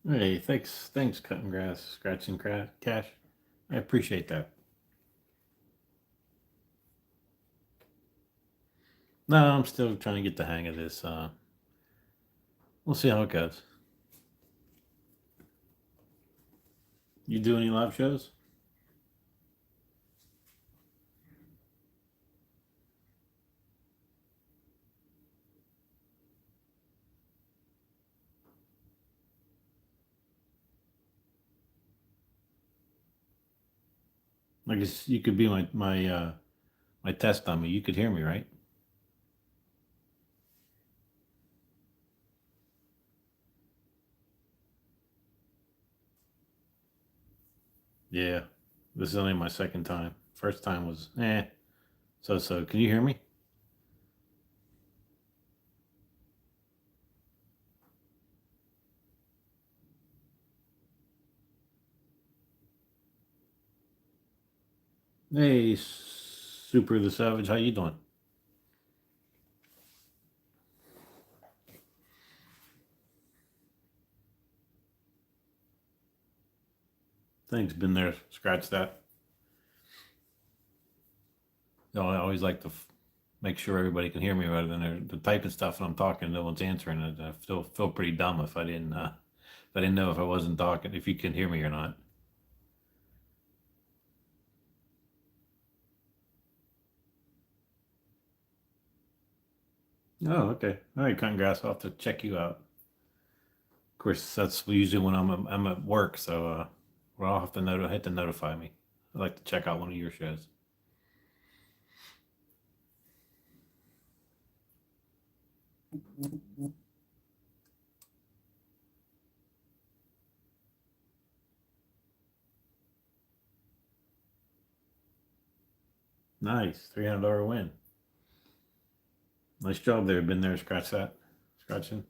Hey, thanks, cutting grass, scratching cash. I appreciate that. No, I'm still trying to get the hang of this. We'll see how it goes. You do any live shows? I guess you could be my test dummy. You could hear me, right? Yeah. This is only my second time. First time was so. Can you hear me? Hey, Super the Savage, how you doing? Thanks. Been there. Scratch that. No, I always like to make sure everybody can hear me rather than the typing stuff and I'm talking, no one's answering it. I feel pretty dumb if I didn't know if I wasn't talking, if you can hear me or not. Oh, okay. All right, cutting grass. I'll have to check you out. Of course, that's usually when I'm at work, so well, I'll have to hit to notify me. I'd like to check out one of your shows. Nice, $300 win. Nice job there. Been there. Scratch that. Scratching.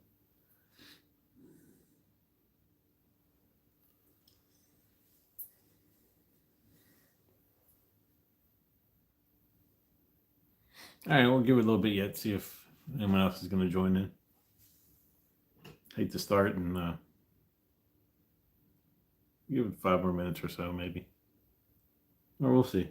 All right, we'll give it a little bit yet. See if anyone else is going to join in. Hate to start and give it 5 more minutes or so, maybe, or we'll see.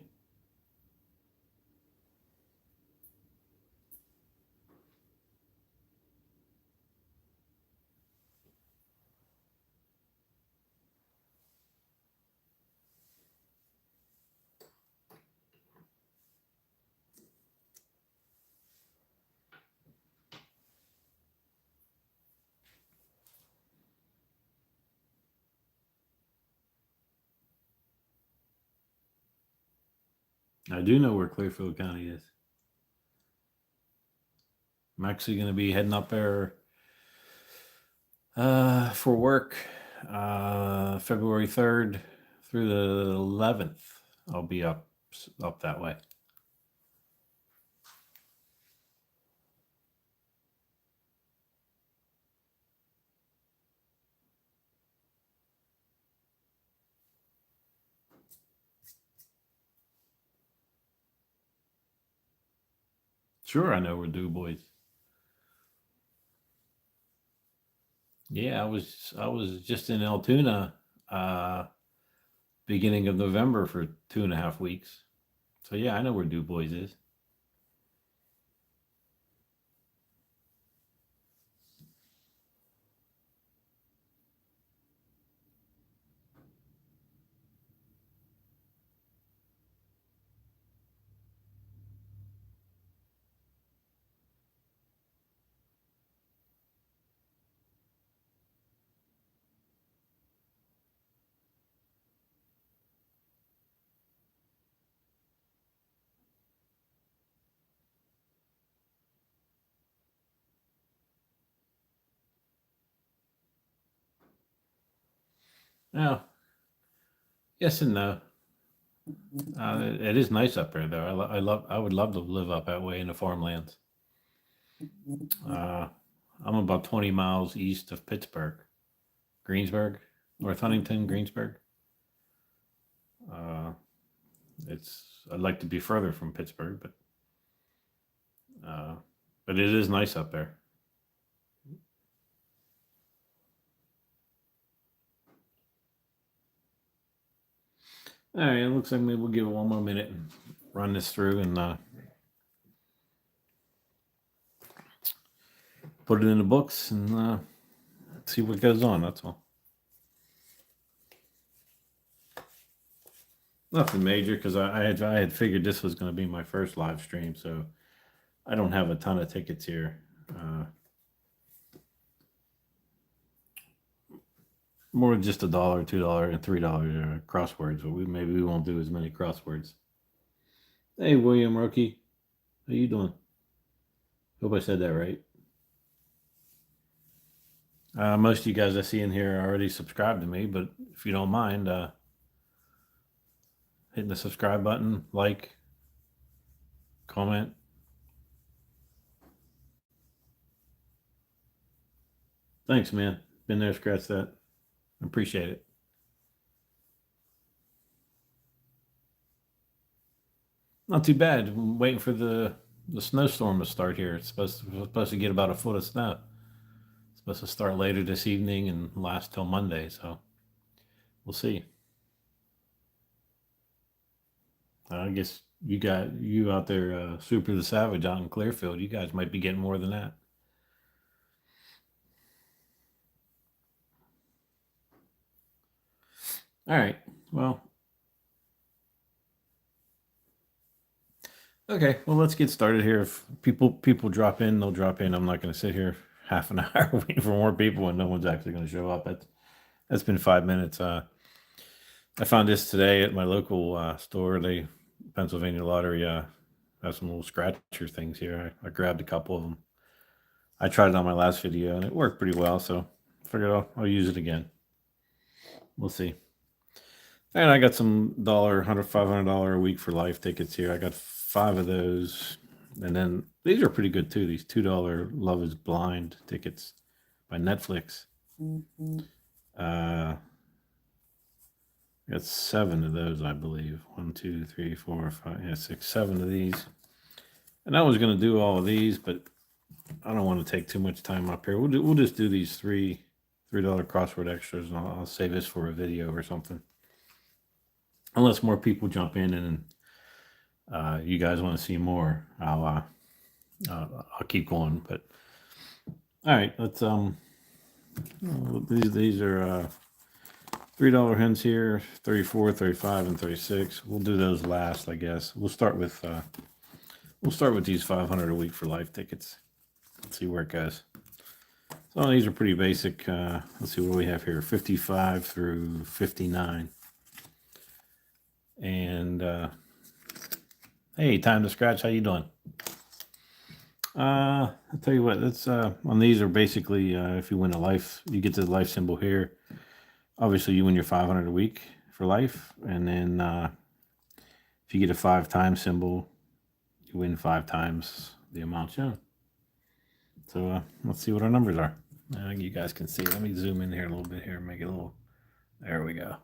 I do know where Clearfield County is. I'm actually going to be heading up there for work February 3rd through the 11th. I'll be up that way. Sure, I know where Du Bois. Yeah, I was just in Altoona beginning of November for 2.5 weeks. So yeah, I know where Du Bois is. Oh, yes and no. It is nice up there, though. I would love to live up that way in the farmlands. Uh, I'm about 20 miles east of Pittsburgh, Greensburg, North Huntington, Greensburg. Uh, I'd like to be further from Pittsburgh, uh, but it is nice up there. All right, it looks like maybe we'll give it one more minute and run this through and put it in the books and see what goes on. That's all. Nothing major because I had figured this was going to be my first live stream, so I don't have a ton of tickets here. More just $1, $2, and $3 crosswords, but maybe we won't do as many crosswords. Hey, William Rookie, how you doing? Hope I said that right. Most of you guys I see in here already subscribed to me, but if you don't mind hitting the subscribe button, like, comment. Thanks, man. Been there, scratch that. Appreciate it. Not too bad. I'm waiting for the snowstorm to start here. It's supposed to get about a foot of snow. It's supposed to start later this evening and last till Monday, so we'll see. I guess you out there, Super the Savage out in Clearfield. You guys might be getting more than that. All right. Well, okay. Well, let's get started here. If people drop in, they'll drop in. I'm not going to sit here half an hour waiting for more people and no one's actually going to show up. That's been 5 minutes. I found this today at my local store. Pennsylvania Lottery have some little scratcher things here. I grabbed a couple of them. I tried it on my last video and it worked pretty well, so I figured I'll use it again. We'll see. And I got some $100, $500 a week for life tickets here. I got 5 of those. And then these are pretty good too. These $2 Love is Blind tickets by Netflix. I got 7 of those, I believe. 1, 2, 3, 4, 5, 6, 7 of these. And I was going to do all of these, but I don't want to take too much time up here. We'll just do these $3 crossword extras, and I'll save this for a video or something. Unless more people jump in and you guys want to see more, I'll keep going. But all right, let's these are $3 hints here, 34, 35, and 36. We'll do those last, I guess. We'll start with these 500 a week for life tickets. Let's see where it goes. So these are pretty basic. Let's see what we have here, 55 through 59. And hey, Time to Scratch, how you doing? I'll tell you what, that's on these are basically if you win a life, you get the life symbol here. Obviously you win your 500 a week for life, and then if you get a 5 times symbol, you win 5 times the amount shown. So let's see what our numbers are. I think you guys can see. Let me zoom in here a little bit here and make it a little. There we go.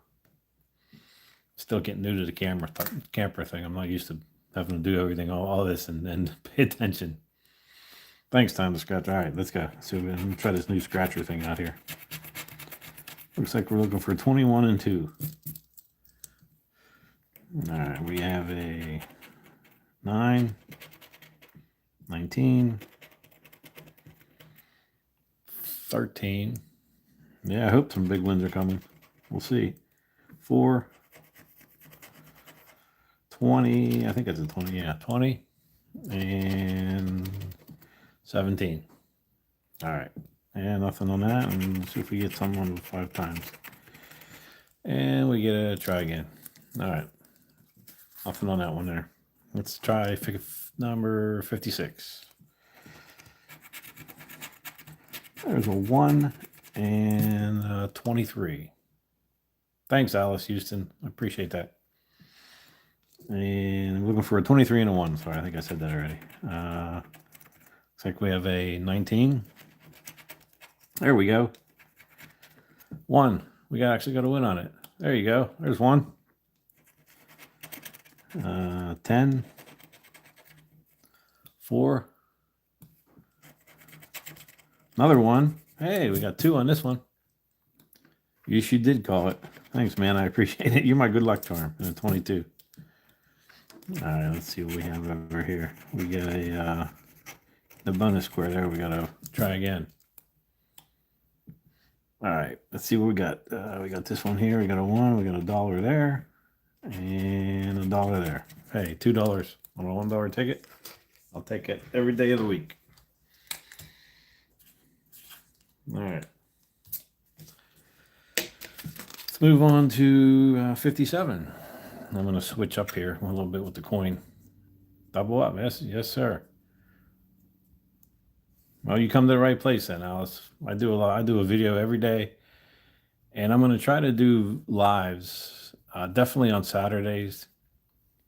Still getting new to the camera thing. I'm not used to having to do everything, all this, and then pay attention. Thanks, Time to Scratch. All right, let's go. So let me try this new scratcher thing out here. Looks like we're looking for 21 and 2. All right, we have a 9, 19, 13. Yeah, I hope some big wins are coming. We'll see. 4, 20. I think it's a 20. Yeah, 20 and 17. All right. And nothing on that. And let's see if we get someone 5 times. And we get a try again. All right. Nothing on that one there. Let's try number 56. There's a 1 and a 23. Thanks, Alice Houston. I appreciate that. And I'm looking for a 23 and a 1. Sorry, I think I said that already. Looks like we have a 19. There we go. 1. We actually got a win on it. There you go. There's 1. 10. 4. Another 1. Hey, we got 2 on this one. Yes, you did call it. Thanks, man. I appreciate it. You're my good luck charm in a 22. All right, let's see what we have over here. We get a the bonus square there. We gotta try again. All right, let's see what we got. We got this one here. We got a 1. We got a $1 there, and a $1 there. Hey, $2 on a $1 ticket. I'll take it every day of the week. All right. Let's move on to 57. I'm going to switch up here a little bit with the coin. Double up. Yes, sir. Well, you come to the right place then, Alice. I do a video every day, and I'm going to try to do lives, definitely on Saturdays,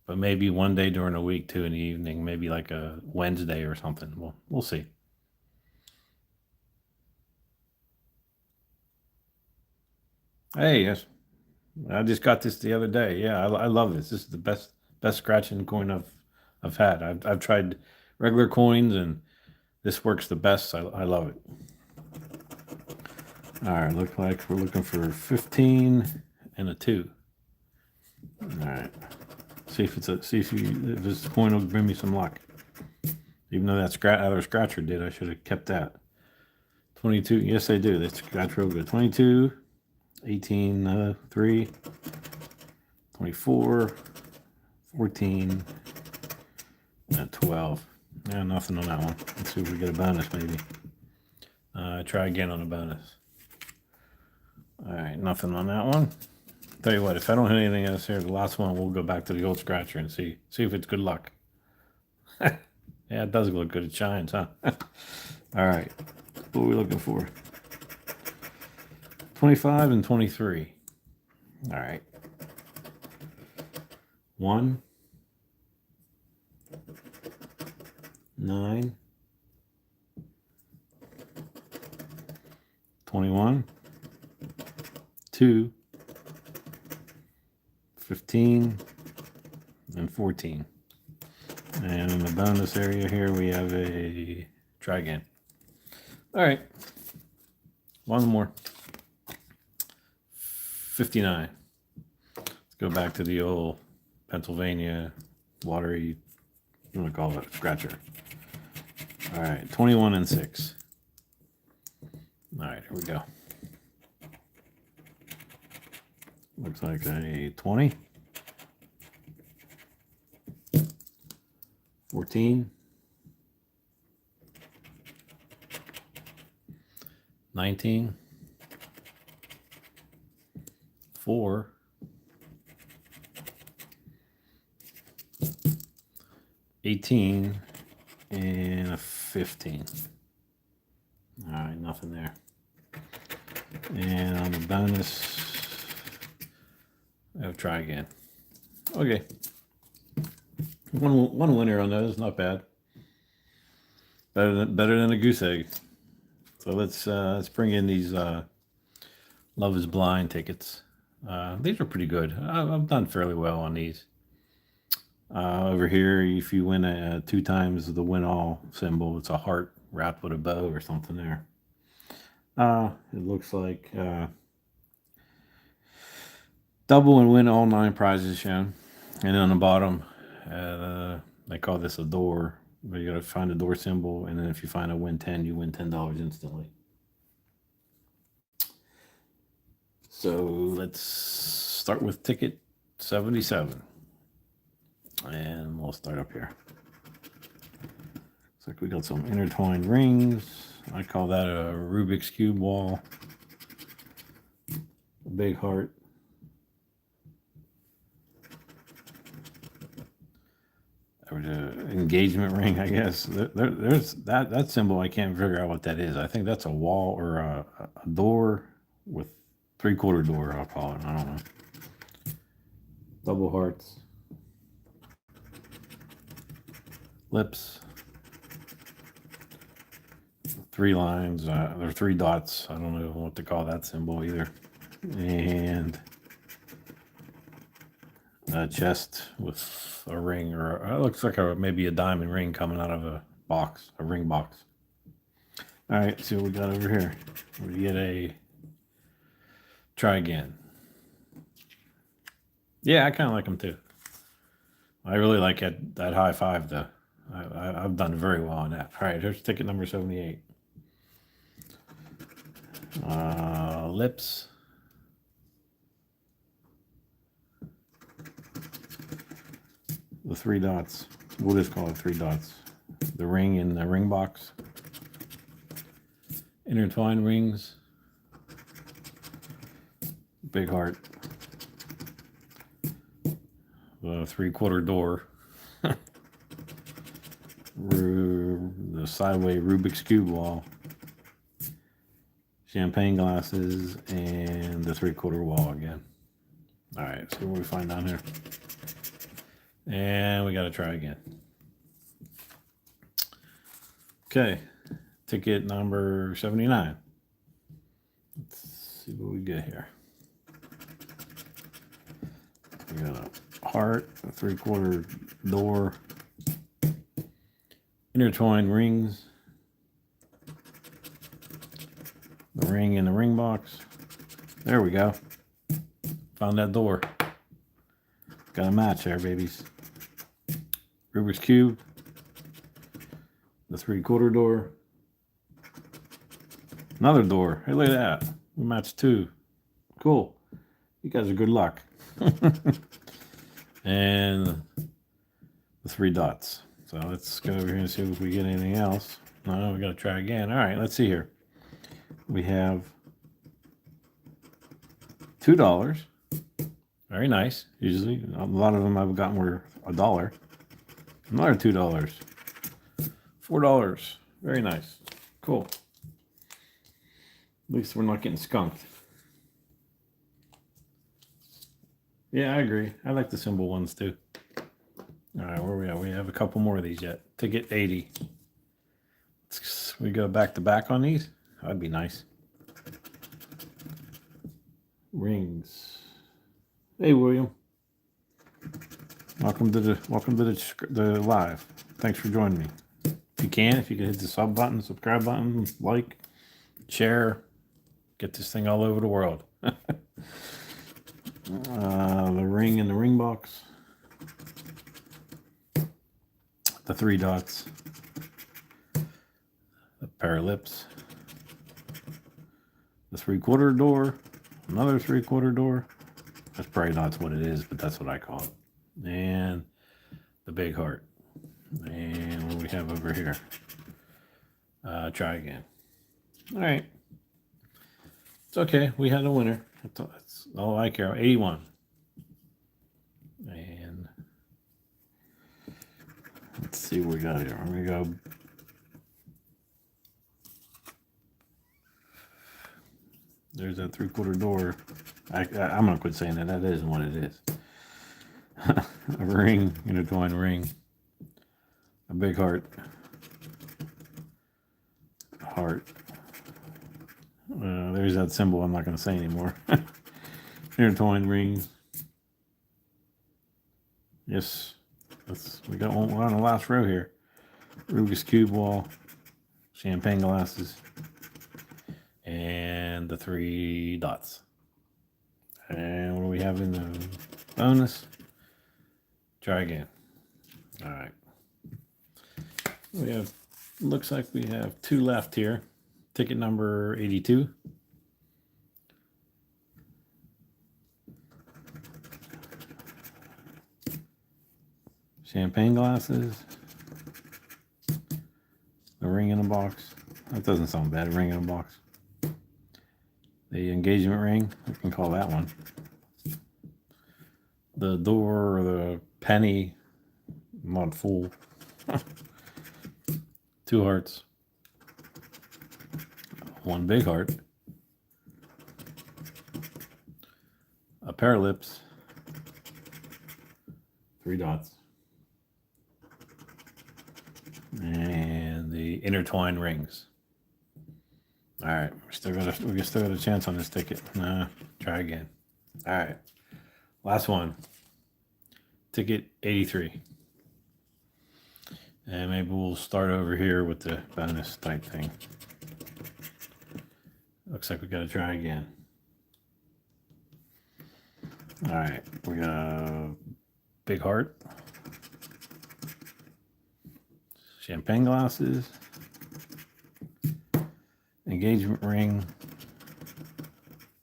but maybe one day during the week too in the evening, maybe like a Wednesday or something. We'll see. Hey, yes, I just got this the other day. Yeah, I love this. This is the best scratching coin I've had. I've tried regular coins, and this works the best. I love it. All right, look like we're looking for 15 and a 2. All right, see if this coin will bring me some luck. Even though that other scratcher did, I should have kept that. 22. Yes, I do. They scratch real good. 22, 18, 3, 24, 14, and 12. Yeah, nothing on that one. Let's see if we get a bonus maybe. Try again on a bonus. All right, nothing on that one. Tell you what, if I don't hit anything else here, the last one, we'll go back to the old scratcher and see if it's good luck. Yeah, it does look good. It shines, huh? All right, what are we looking for? 25 and 23. All right. 1, 9, 21, 2, 15, and 14. And in the bonus area here, we have a try again. All right, one more. 59. Let's go back to the old Pennsylvania watery, what do we call it, scratcher. All right, 21 and 6. All right, here we go. Looks like a 20. 14. 19. 4. 18 and a 15. All right, nothing there. And on the bonus, I'll try again. Okay, one winner on those, not bad. Better than a goose egg. So let's bring in these Love Is Blind tickets. These are pretty good. I've done fairly well on these. Over here, if you win 2 times the win all symbol, it's a heart wrapped with a bow or something there. It looks like double and win all 9 prizes shown. And on the bottom, they call this a door. But you got to find a door symbol, and then if you find a win 10, you win $10 instantly. So let's start with ticket 77. And we'll start up here. Looks like we got some intertwined rings. I call that a Rubik's Cube wall. A big heart. Engagement ring, I guess. There's that symbol. I can't figure out what that is. I think that's a wall or a door with 3/4 door, I'll call it. I don't know. Double hearts. Lips. 3 lines. There are 3 dots. I don't know what to call that symbol either. And a chest with a ring, or it looks like maybe a diamond ring coming out of a box, a ring box. All right, see what we got over here. We get a try again. Yeah, I kind of like them too. I really like that high five though. I've done very well on that. All right, here's ticket number 78. Lips. The 3 dots. We'll just call it 3 dots. The ring in the ring box. Intertwined rings. Big heart. The 3/4 door. The sideway Rubik's Cube wall. Champagne glasses and the 3/4 wall again. All right, so what do we find down here? And we got to try again. Okay, ticket number 79. Let's see what we get here. We got a heart, a 3/4 door, intertwined rings, the ring in the ring box. There we go. Found that door. Got a match there, babies. Rubik's Cube, the 3/4 door, another door. Hey, look at that. We matched 2. Cool. You guys are good luck. And the 3 dots. So let's go over here and see if we get anything else. No, we got to try again. All right, let's see here. We have $2. Very nice. Usually, a lot of them I've gotten were $1. Another $2. $4. Very nice. Cool. At least we're not getting skunked. Yeah, I agree. I like the symbol ones too. All right, where are we at? We have a couple more of these yet. Ticket 80. We go back to back on these. That'd be nice. Rings. Hey, William. Welcome to the live. Thanks for joining me. If you could hit the sub button, subscribe button, like, share, get this thing all over the world. The ring in the ring box, the 3 dots, the pair of lips, the 3/4 door, another 3/4 door. That's probably not what it is, but that's what I call it. And the big heart. And what do we have over here? Try again. All right. It's okay. We had a winner. That's all I care. 81. And let's see what we got here. I'm going to go. There's that 3/4 door. I'm going to quit saying that. That isn't what it is. A ring, intertwined ring. A big heart. A heart. There's that symbol I'm not going to say anymore. Intertwined rings. Yes. We're on the last row here. Rubik's Cube wall. Champagne glasses. And the 3 dots. And what do we have in the bonus? Try again. All right. Looks like we have 2 left here. Ticket number 82. Champagne glasses. The ring in a box. That doesn't sound bad, a ring in a box. The engagement ring, we can call that one. The door, or the penny, I'm not full. 2 hearts. 1 big heart. A pair of lips. 3 dots. And the intertwined rings. All right, we still got a chance on this ticket. Nah, try again. All right, last one. Ticket 83. And maybe we'll start over here with the bonus type thing. Looks like we got to try again. All right, we got a big heart, champagne glasses, engagement ring,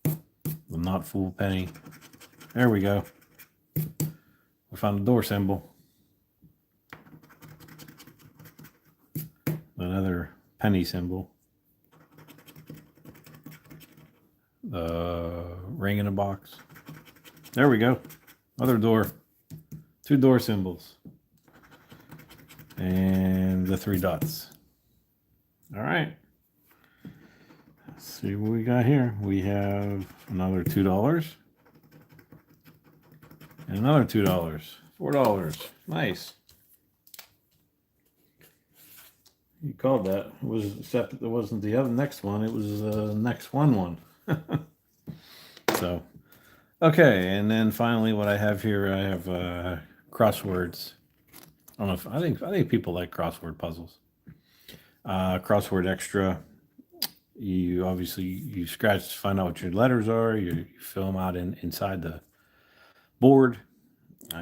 the not full penny. There we go. We found the door symbol. Another penny symbol. The ring in a box. There we go. Other door. 2 door symbols. And the 3 dots. All right. Let's see what we got here. We have another $2. And another $2. $4. Nice. You called that. It was, except it wasn't the other next one. It was the next one. So, okay. And then finally, what I have here, I have crosswords. I don't know if I think people like crossword puzzles. Crossword extra. You obviously you scratch to find out what your letters are. You fill them out inside the board.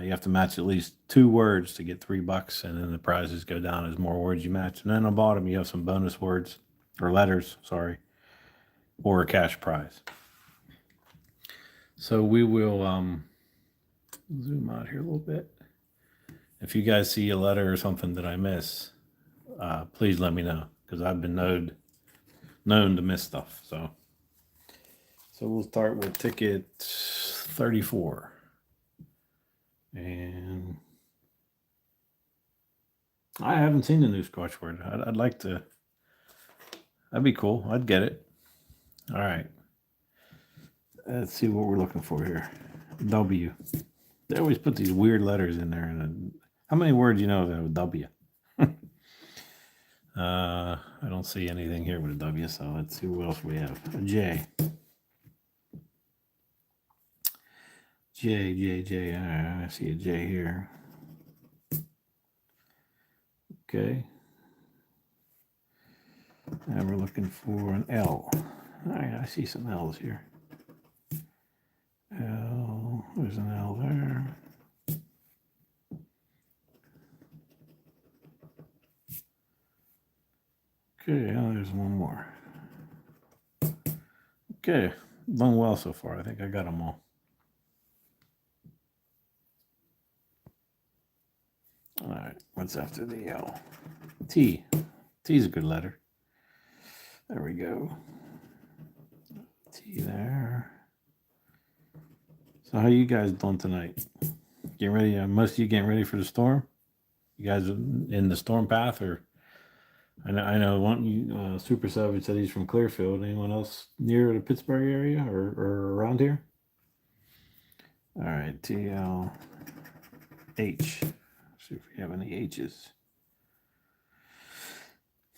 You have to match at least 2 words to get $3, and then the prizes go down as more words you match. And then on the bottom, you have some bonus words or letters, sorry, or a cash prize. So we will zoom out here a little bit. If you guys see a letter or something that I miss, please let me know, because I've been known to miss stuff. So we'll start with ticket 34. And I haven't seen the new Scotch word. I'd like to. That'd be cool. I'd get it. All right. Let's see what we're looking for here. W. They always put these weird letters in there. And how many words you know that have a W? I don't see anything here with a W, so let's see what else we have. A J. J. I see a J here. Okay. And we're looking for an L. All right, I see some L's here. L, there's an L there. Okay, now there's one more. Okay, done well so far. I think I got them all. All right, what's after the L? T. T's a good letter. There we go. T there. So how you guys doing tonight? Getting ready? Most of you getting ready for the storm? You guys in the storm path, or I know one Super Savage said he's from Clearfield. Anyone else near the Pittsburgh area or around here? All right, TL H. See if we have any H's.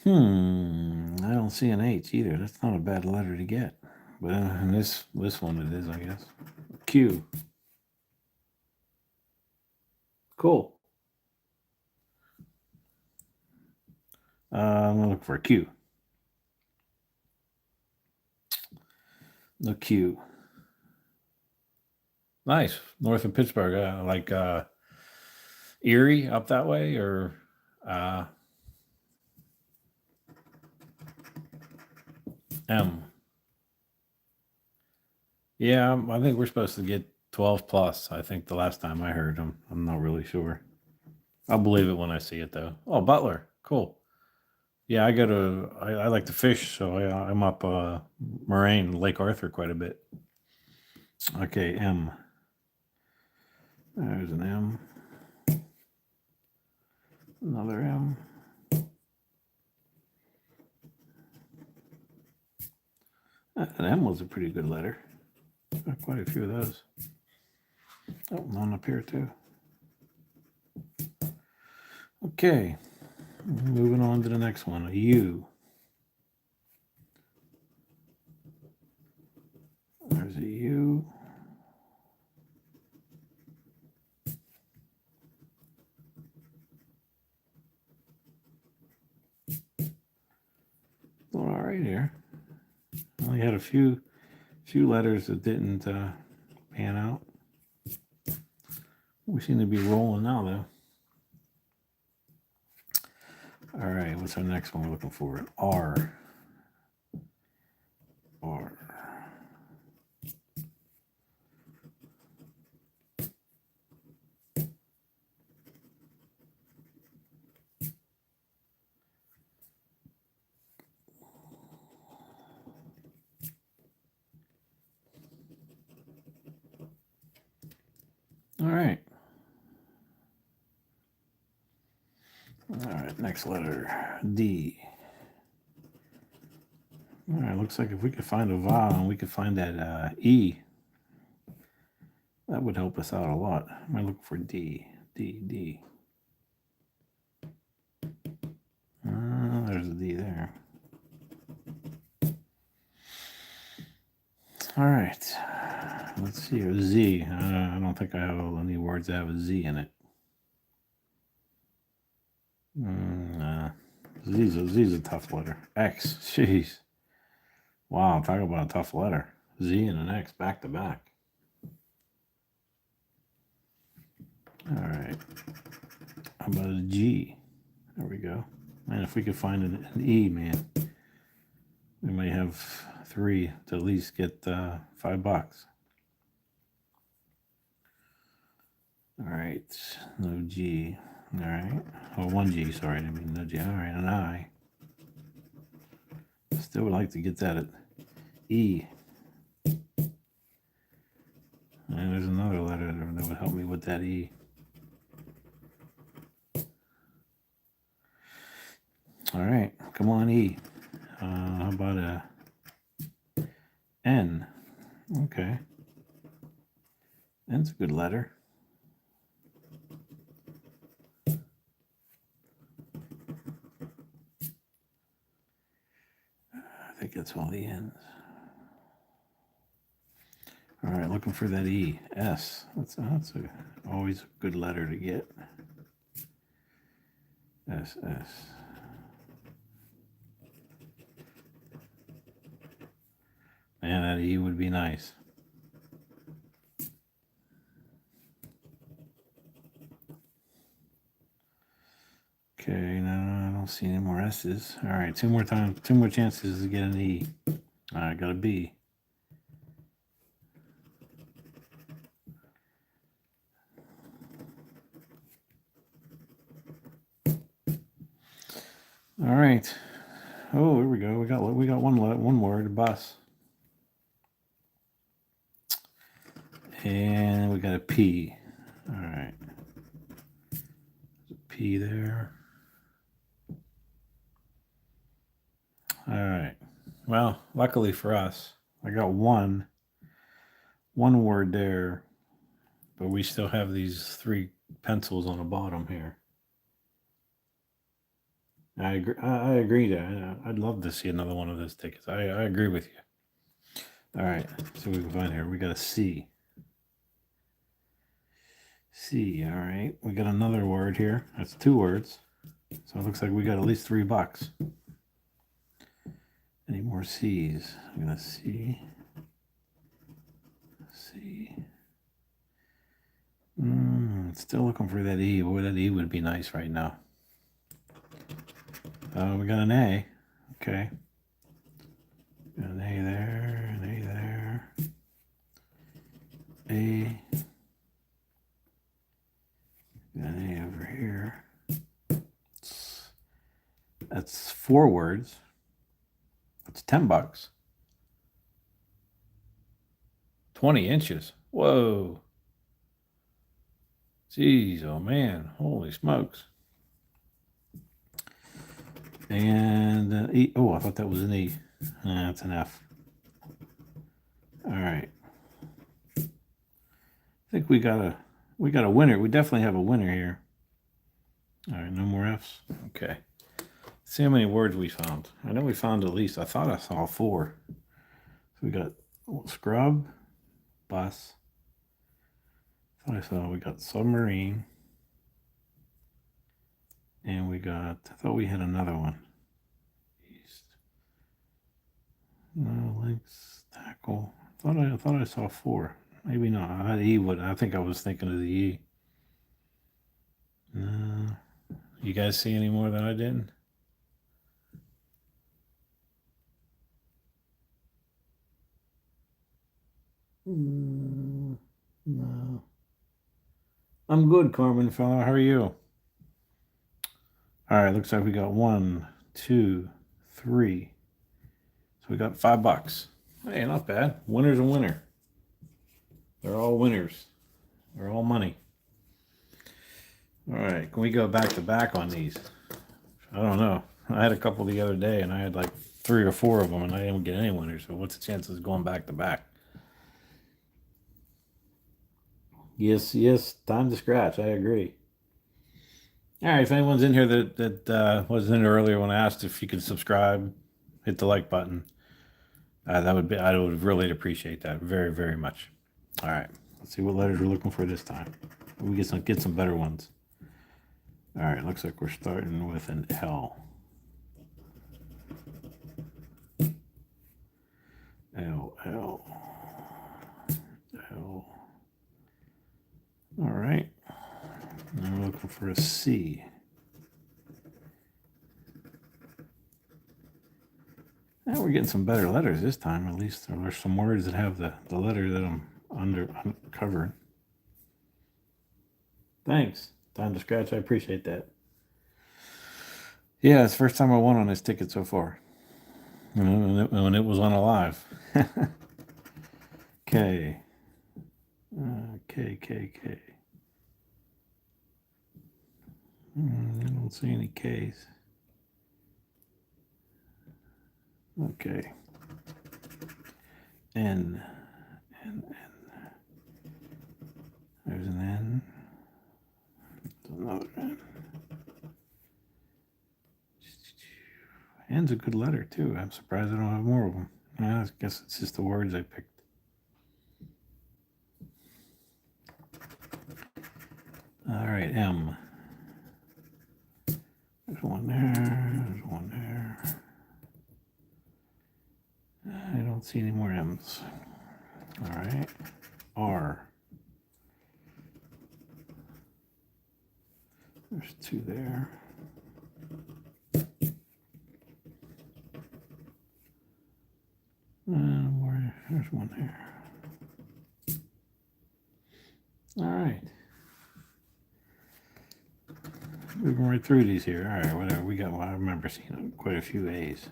I don't see an H either. That's not a bad letter to get. But in this one it is, I guess. Q. Cool. I'm gonna look for a Q. No Q. Nice. North of Pittsburgh. Like Erie up that way, or M. Yeah, I think we're supposed to get 12 plus. I think the last time I heard them. I'm not really sure. I'll believe it when I see it, though. Oh, Butler. Cool. Yeah, I like to fish, so I'm up Moraine, Lake Arthur quite a bit. Okay, M. There's an M. Another M. An M was a pretty good letter. Got quite a few of those. Oh, one up here too. Okay, moving on to the next one. A U. There's a U. All right here. Only had a few letters that didn't pan out. We seem to be rolling now, though. All right, what's our next one we're looking for? R. R. All right. All right, next letter, D. All right, looks like if we could find a vowel and we could find that E, that would help us out a lot. I'm going to look for D. D, D. There's a D there. All right. Let's see. Z. I don't think I have any words that have a Z in it. Z's a tough letter. X. Jeez. Wow, talk about a tough letter. Z and an X back to back. All right. How about a G? There we go. Man, if we could find an E, man, we might have 3 to at least get $5. All right. No G. All right. Oh, 1 G. Sorry, I didn't mean no G. All right, an I. Still would like to get that at E. And there's another letter that would help me with that E. All right, come on, E. How about a N? Okay. N's a good letter. I think that's all the N's. All right, looking for that E. S. That's always a good letter to get. S, S. Man, that E would be nice. Okay, no, I don't see any more S's. All right, 2 more chances to get an E. All right, got a B. All right. Oh, here we go. We got one word, bus. And we got a P. All right. There's a P there. All right. Well, luckily for us, I got one word there, but we still have these 3 pencils on the bottom here. I agree there. I'd love to see another one of those tickets. I agree with you. All right, so we can find here. We got a C. C. All right, we got another word here. That's 2 words. So it looks like we got at least $3. Any more C's? I'm gonna C. C. Still looking for that E. Boy, that E would be nice right now. We got an A. Okay. Got an A there, an A there. A. Got an A over here. That's 4 words. That's $10. 20 inches. Whoa. Jeez, oh man. Holy smokes. And E. Oh, I thought that was an E. That's an F. All right. I think we got a winner. We definitely have a winner here. All right, no more F's. Okay. Let's see how many words we found. I know we found at least. I thought I saw 4. So we got scrub, bus. I thought we got submarine. And I thought we had another one. East. No, links, tackle. I thought I saw 4. Maybe not. I think I was thinking of the E. You guys see any more than I did? No. I'm good, Carmen fella. How are you? All right, looks like we got 1, 2, 3. So we got $5. Hey, not bad. Winner's a winner. They're all winners. They're all money. All right, can we go back to back on these? I don't know. I had a couple the other day, and I had like 3 or 4 of them, and I didn't get any winners. So what's the chances of going back to back? Yes, yes. Time to scratch. I agree. All right. If anyone's in here that wasn't in earlier when I asked if you could subscribe, hit the like button. That would be. I would really appreciate that very, very much. All right. Let's see what letters we're looking for this time. We get some better ones. All right. Looks like we're starting with an L. L, L, L. All right. Now we're looking for a C. Now we're getting some better letters this time. At least there are some words that have the letter that I'm uncovering. Thanks. Time to scratch. I appreciate that. Yeah, it's the first time I won on this ticket so far. When it was on a live. K. K, K, K. I don't see any Ks. Okay. N. N, N. There's an N. There's another N. N's a good letter, too. I'm surprised I don't have more of them. I guess it's just the words I picked. All right, M. There's one there. There's one there. I don't see any more M's. All right. R. There's 2 there. There's one there. All right. Moving right through these here. All right, whatever. We got, well, I remember seeing quite a few A's.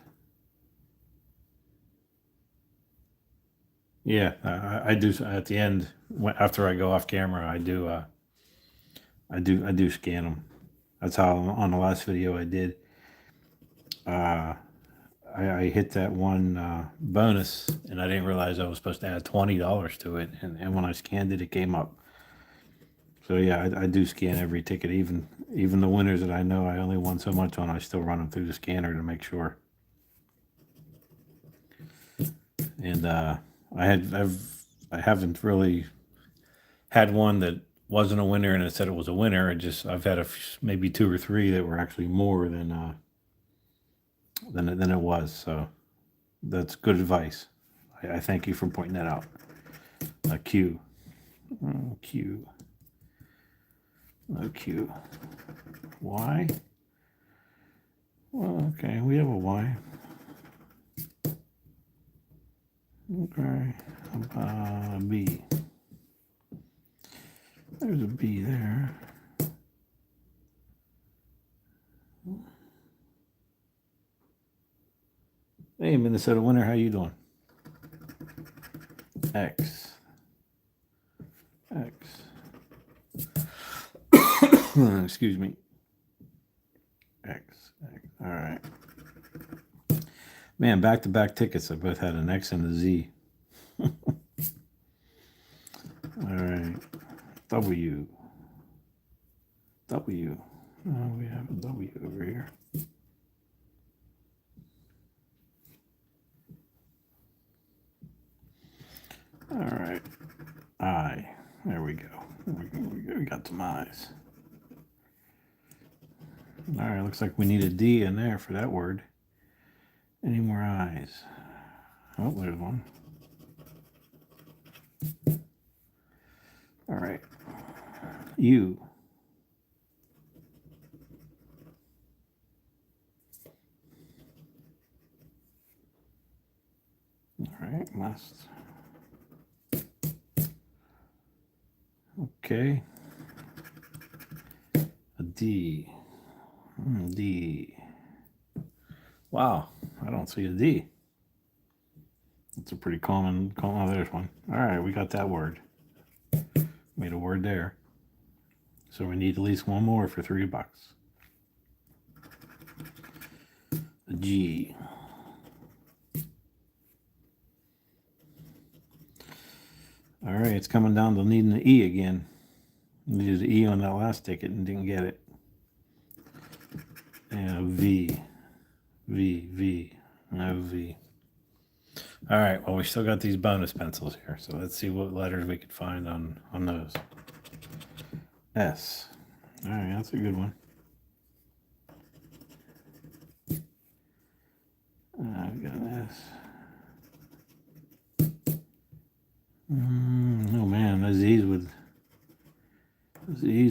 Yeah, I do at the end after I go off camera. I do scan them. That's how on the last video I did. I hit that one bonus, and I didn't realize I was supposed to add $20 to it, and when I scanned it, it came up. So yeah, I do scan every ticket, even the winners that I know I only won so much on. I still run them through the scanner to make sure. And I haven't really had one that wasn't a winner and it said it was a winner. I've had maybe 2 or 3 that were actually more than it was. So that's good advice. I thank you for pointing that out. A Q. Q. No Q. Y. Well, okay, we have a Y. Okay, B. There's a B there. Hey, Minnesota winner, how you doing? X. Excuse me. X. All right. Man, back-to-back tickets. I both had an X and a Z. All right. W. Oh, we have a W over here. All right. I. There we go. We got some I's. All right. Looks like we need a D in there for that word. Any more I's? Oh, there's one. All right. U. right, must. Okay. A D. D. Wow, I don't see a D. It's a pretty common, oh, there's one. All right, we got that word. Made a word there. So we need at least one more for $3. A G. All right, it's coming down to needing an E again. Needed an E on that last ticket and didn't get it. And V. No V. All right, well, we still got these bonus pencils here, so let's see what letters we could find on those. S. All right, that's a good one. I've got an S. Oh man, those E's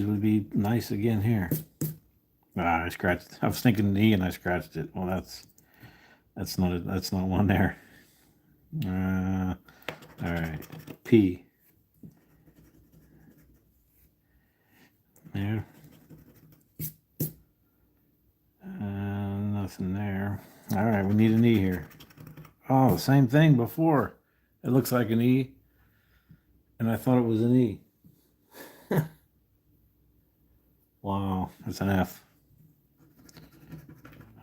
would be nice again here. Ah, I scratched. I was thinking an E and I scratched it. Well, that's not one there. All right, P. There. Nothing there. All right, we need an E here. Oh, the same thing before. It looks like an E, and I thought it was an E. Wow, that's an F.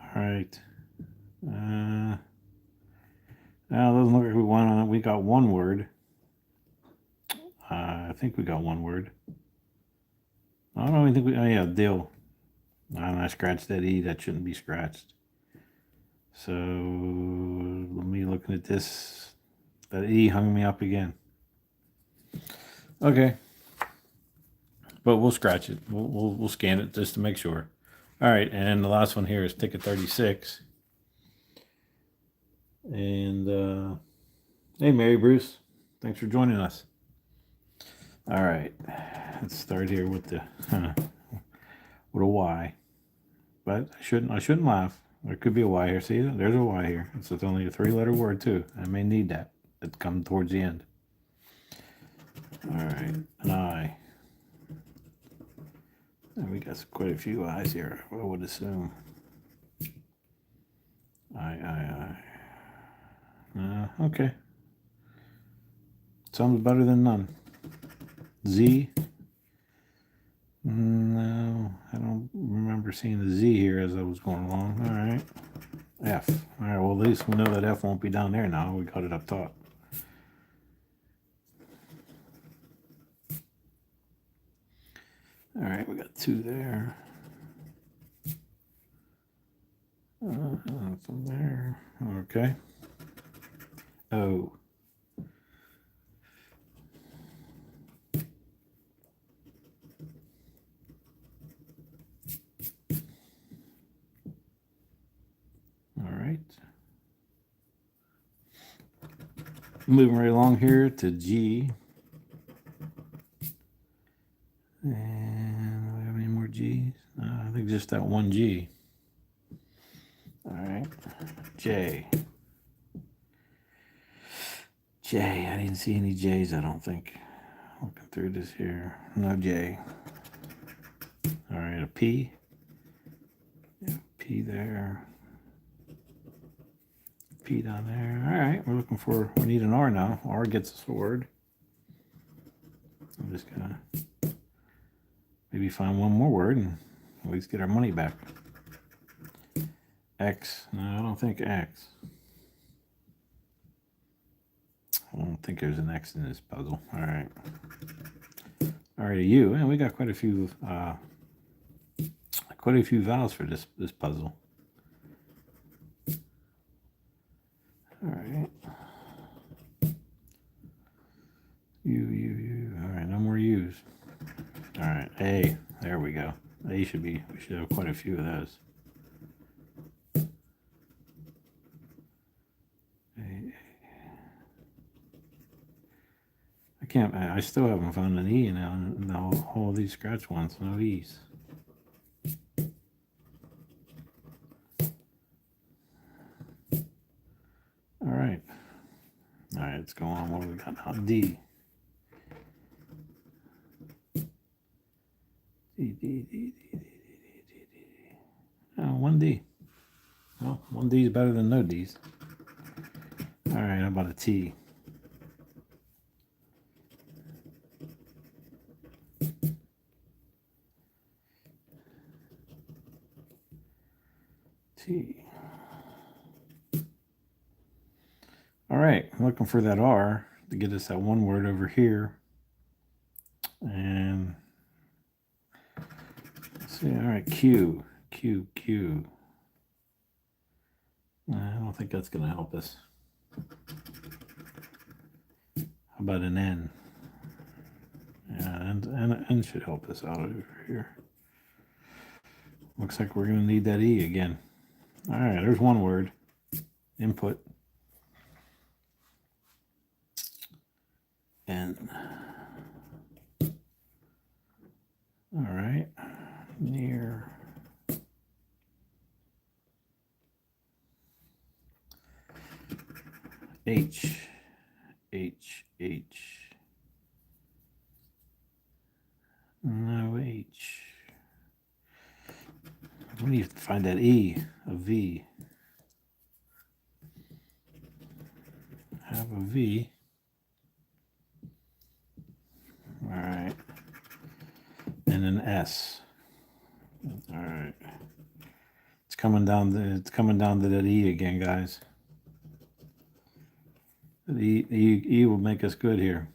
All right. Now it doesn't look like we won on it. We got one word. I think we got one word. I don't even think we. Oh yeah, deal. And I scratched that E. That shouldn't be scratched. So let me looking at this. That E hung me up again. Okay, but we'll scratch it. We'll scan it just to make sure. All right, and the last one here is ticket 36. And hey, Mary Bruce, thanks for joining us. All right, let's start here with the with a Y. But I shouldn't laugh. There could be a Y here. See, there's a Y here. It's only a 3-letter word too. I may need that. It comes towards the end. All right, an I. And we got quite a few I's here, I would assume. I. Okay. Sounds better than none. Z. No, I don't remember seeing the Z here as I was going along. All right. F. All right, well, at least we know that F won't be down there now. We got it up top. All right, we got 2 there. From there. Okay. O. All right. Moving right along here to G. And do we have any more G's? I think just that one G. All right. J. I didn't see any J's, I don't think. Looking through this here. No J. All right, a P. Yeah, P there. P down there. All right, we need an R now. R gets us a word. I'm just gonna maybe find one more word and at least get our money back. X. No, I don't think X. I don't think there's an X in this puzzle. All right. All right, a U. And we got quite a few vowels for this puzzle. All right. U. All right, no more U's. All right, A. There we go. We should have quite a few of those. I still haven't found an E in all these scratch ones. No E's. All right. let's go on. What do we got now? D. D. Oh, 1D. Well, 1D is better than no D's. All right, how about a T? T. All right, I'm looking for that R to get us that one word over here. And let's see, all right, Q. I don't think that's going to help us. How about an N? Yeah, and N should help us out over here. Looks like we're going to need that E again. All right, there's one word. Input. N. All right. Near. H. No H. We need to find that E, a V. Have a V. All right. And an S. All right. It's coming down to that E again, guys. The E will make us good here.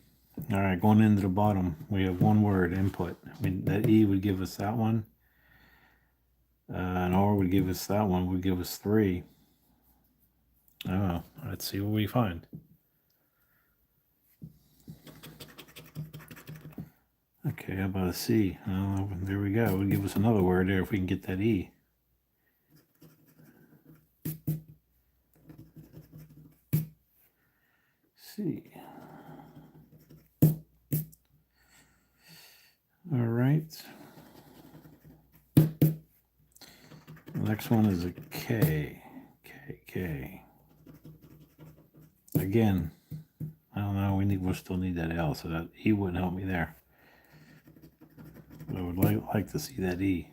All right, going into the bottom, we have one word, input. That E would give us that one. An R would give us that one, would give us 3. Oh, let's see what we find. Okay, how about a C? Oh, there we go. It would give us another word there if we can get that E. C. All right. The next one is a K. K. Again, I don't know. We'll still need that L, so that E wouldn't help me there. But I would like to see that E.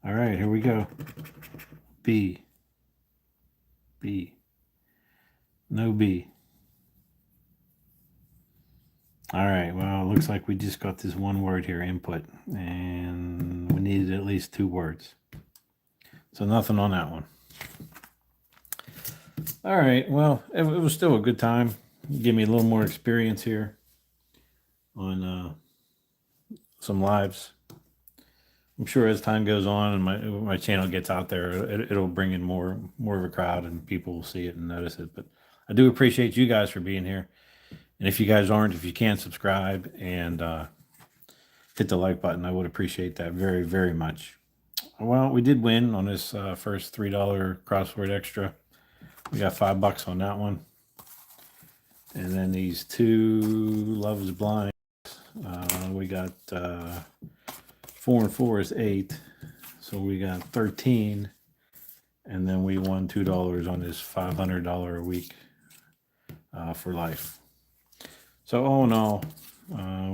All right, here we go. B. No B. All right, well, it looks like we just got this one word here, input, and we needed at least 2 words. So nothing on that one. All right, well, it was still a good time. Give me a little more experience here on some lives. I'm sure as time goes on and my channel gets out there, it'll bring in more of a crowd and people will see it and notice it. But I do appreciate you guys for being here. And if you guys aren't, if you can, subscribe and hit the like button. I would appreciate that very, very much. Well, we did win on this first $3 crossword extra. We got $5 on that one. And then these 2 Love is Blind. We got 4 and 4 is 8. So we got 13. And then we won $2 on this $500 a week for life. So all in all,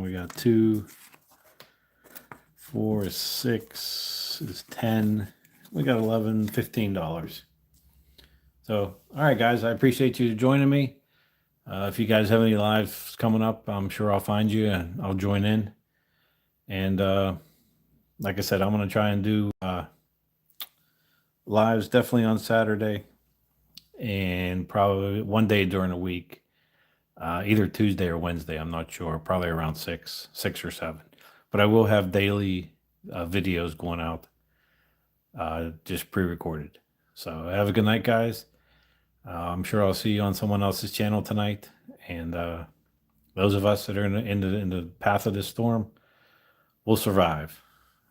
we got 2, 4 is 6 is 10. We got $11, $15. So, all right, guys, I appreciate you joining me. If you guys have any lives coming up, I'm sure I'll find you and I'll join in. And like I said, I'm going to try and do lives definitely on Saturday and probably one day during the week. Either Tuesday or Wednesday, I'm not sure, probably around 6 or 7. But I will have daily videos going out, just pre-recorded. So have a good night, guys. I'm sure I'll see you on someone else's channel tonight. And those of us that are in the path of this storm will survive.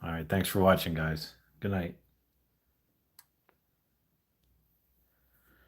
All right, thanks for watching, guys. Good night.